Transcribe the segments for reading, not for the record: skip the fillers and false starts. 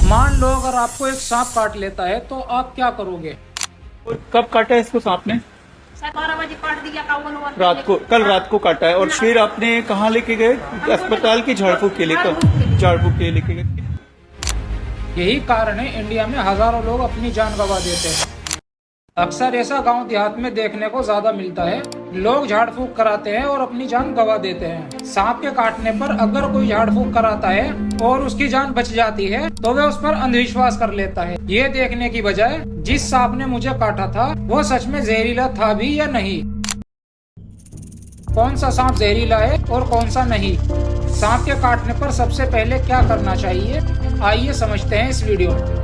मान लो अगर आपको एक सांप काट लेता है तो आप क्या करोगे? कब काटा है इसको सांप ने? 12 बजे काट दिया रात को, कल रात को काटा है। और फिर आपने कहाँ लेके गए? अस्पताल की झाड़ फूक के लिए? कब झाड़ फूक के लिए लेके गए? यही कारण है इंडिया में हजारों लोग अपनी जान गंवा देते हैं। अक्सर ऐसा गांव देहात में देखने को ज्यादा मिलता है। लोग झाड़ फूक कराते हैं और अपनी जान गंवा देते हैं। सांप के काटने पर अगर कोई झाड़ फूक कराता है और उसकी जान बच जाती है तो वह उस पर अंधविश्वास कर लेता है, ये देखने की बजाय जिस सांप ने मुझे काटा था वो सच में जहरीला था भी या नहीं। कौन सा सांप जहरीला है और कौन सा नहीं, सांप के काटने पर सबसे पहले क्या करना चाहिए, आइए समझते हैं इस वीडियो में।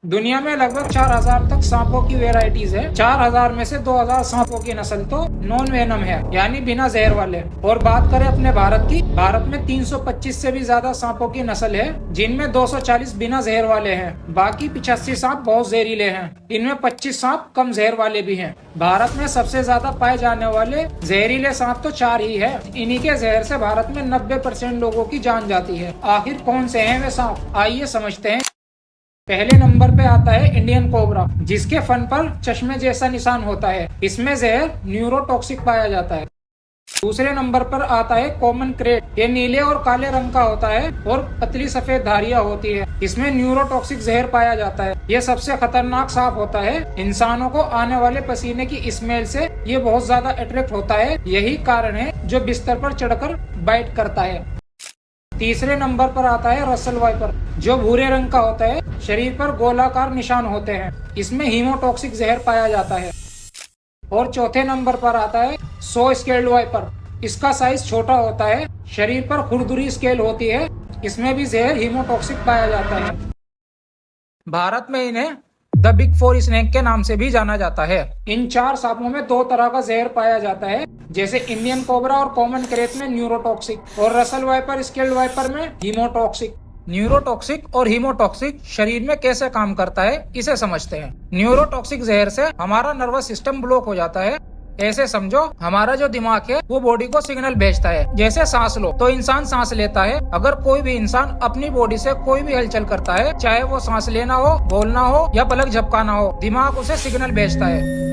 दुनिया में लगभग 4000 तक सांपों की वेराइटीज है। 4000 में से 2000 सांपों की नस्ल तो नॉन वेनम है, यानी बिना जहर वाले। और बात करें अपने भारत की, भारत में 325 से भी ज्यादा सांपों की नस्ल है, जिनमें 240 बिना जहर वाले हैं। बाकी 85 सांप बहुत जहरीले हैं। इनमें 25 सांप कम जहर वाले भी हैं। भारत में सबसे ज्यादा पाए जाने वाले जहरीले सांप तो 4 ही है। इन्हीं के जहर से भारत में 90% लोगों की जान जाती है। आखिर कौन से हैं वे सांप, आइए समझते हैं। पहले नंबर पे आता है इंडियन कोबरा, जिसके फन पर चश्मे जैसा निशान होता है। इसमें जहर न्यूरोटॉक्सिक पाया जाता है। दूसरे नंबर पर आता है कॉमन क्रेट। ये नीले और काले रंग का होता है और पतली सफेद धारियां होती है। इसमें न्यूरोटॉक्सिक जहर पाया जाता है। ये सबसे खतरनाक सांप होता है। इंसानों को आने वाले पसीने की स्मेल से ये बहुत ज्यादा अट्रैक्ट होता है। यही कारण है जो बिस्तर पर चढ़कर बाइट करता है। तीसरे नंबर पर आता है रसल वाइपर, जो भूरे रंग का होता है। शरीर पर गोलाकार निशान होते हैं। इसमें हीमोटॉक्सिक जहर पाया जाता है। और चौथे नंबर पर आता है सो स्केल्ड वाइपर। इसका साइज छोटा होता है। शरीर पर खुरदुरी स्केल होती है। इसमें भी जहर हीमोटॉक्सिक पाया जाता है। भारत में इन्हें द बिग 4 स्नेक के नाम से भी जाना जाता है। इन 4 सांपों में 2 तरह का जहर पाया जाता है, जैसे इंडियन कोबरा और कॉमन क्रेट में न्यूरोटॉक्सिक और रसल वाइपर स्केल्ड वाइपर में हीमोटॉक्सिक। न्यूरोटॉक्सिक और हीमोटॉक्सिक शरीर में कैसे काम करता है, इसे समझते हैं। न्यूरोटॉक्सिक जहर से हमारा नर्वस सिस्टम ब्लॉक हो जाता है। ऐसे समझो, हमारा जो दिमाग है वो बॉडी को सिग्नल भेजता है। जैसे सांस लो तो इंसान सांस लेता है। अगर कोई भी इंसान अपनी बॉडी से कोई भी हलचल करता है, चाहे वो सांस लेना हो, बोलना हो या पलक झपकाना हो, दिमाग उसे सिग्नल भेजता है।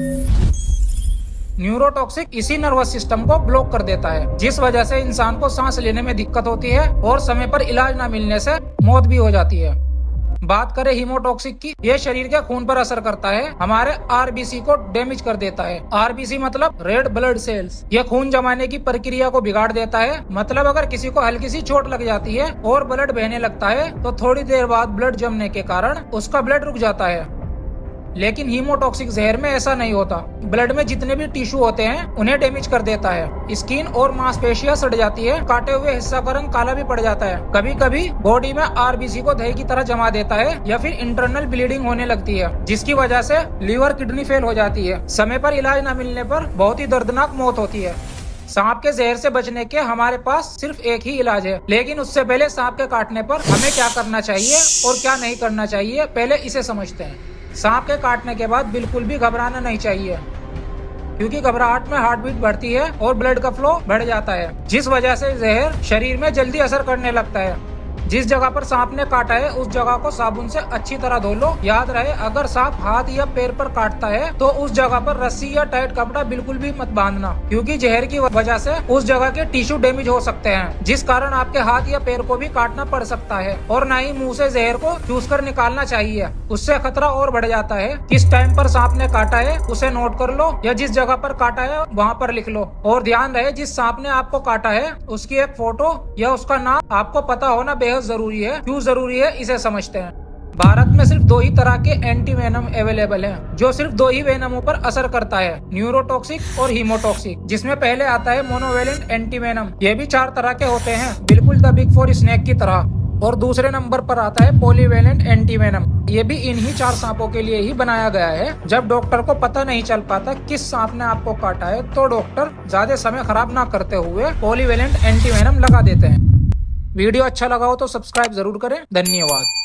न्यूरोटॉक्सिक इसी नर्वस सिस्टम को ब्लॉक कर देता है, जिस वजह से इंसान को सांस लेने में दिक्कत होती है और समय पर इलाज न मिलने से मौत भी हो जाती है। बात करें हीमोटॉक्सिक की, ये शरीर के खून पर असर करता है। हमारे आरबीसी को डैमेज कर देता है। आरबीसी मतलब रेड ब्लड सेल्स। ये खून जमाने की प्रक्रिया को बिगाड़ देता है। मतलब अगर किसी को हल्की सी चोट लग जाती है और ब्लड बहने लगता है तो थोड़ी देर बाद ब्लड जमने के कारण उसका ब्लड रुक जाता है। लेकिन हीमोटॉक्सिक जहर में ऐसा नहीं होता। ब्लड में जितने भी टिश्यू होते हैं उन्हें डैमेज कर देता है। स्किन और मांसपेशियां सड़ जाती है। काटे हुए हिस्सा का रंग काला भी पड़ जाता है। कभी कभी बॉडी में आरबीसी को दही की तरह जमा देता है या फिर इंटरनल ब्लीडिंग होने लगती है, जिसकी वजह से लीवर किडनी फेल हो जाती है। समय पर इलाज न मिलने पर बहुत ही दर्दनाक मौत होती है। सांप के जहर से बचने के हमारे पास सिर्फ एक ही इलाज है, लेकिन उससे पहले सांप के काटने पर हमें क्या करना चाहिए और क्या नहीं करना चाहिए, पहले इसे समझते हैं। सांप के काटने के बाद बिल्कुल भी घबराना नहीं चाहिए, क्योंकि घबराहट में हार्ट बीट बढ़ती है और ब्लड का फ्लो बढ़ जाता है, जिस वजह से जहर शरीर में जल्दी असर करने लगता है। जिस जगह पर सांप ने काटा है उस जगह को साबुन से अच्छी तरह धो लो। याद रहे, अगर सांप हाथ या पैर पर काटता है तो उस जगह पर रस्सी या टाइट कपड़ा बिल्कुल भी मत बांधना, क्योंकि जहर की वजह से उस जगह के टिश्यू डैमेज हो सकते हैं, जिस कारण आपके हाथ या पैर को भी काटना पड़ सकता है। और न ही मुंह से जहर को चूस कर निकालना चाहिए, उससे खतरा और बढ़ जाता है। किस टाइम पर सांप ने काटा है उसे नोट कर लो या जिस जगह पर काटा है वहाँ पर लिख लो। और ध्यान रहे, जिस सांप ने आपको काटा है उसकी एक फोटो या उसका नाम आपको पता होना बेहद जरूरी है। क्यों जरूरी है, इसे समझते हैं। भारत में सिर्फ 2 ही तरह के एंटी वेनम अवेलेबल हैं, जो सिर्फ 2 ही वेनमों पर असर करता है, न्यूरोटॉक्सिक और हीमोटॉक्सिक। जिसमें पहले आता है मोनोवेलेंट एंटी वेनम। ये भी 4 तरह के होते हैं, बिल्कुल द बिग 4 स्नेक की तरह। और दूसरे नंबर पर आता है पॉलीवेलेंट एंटी वेनम। ये भी इन्हीं 4 सांपों के लिए ही बनाया गया है। जब डॉक्टर को पता नहीं चल पाता किस सांप ने आपको काटा है तो डॉक्टर ज्यादा समय खराब ना करते हुए पॉलीवेलेंट एंटी वेनम लगा देते हैं। वीडियो अच्छा लगा हो तो सब्सक्राइब जरूर करें। धन्यवाद।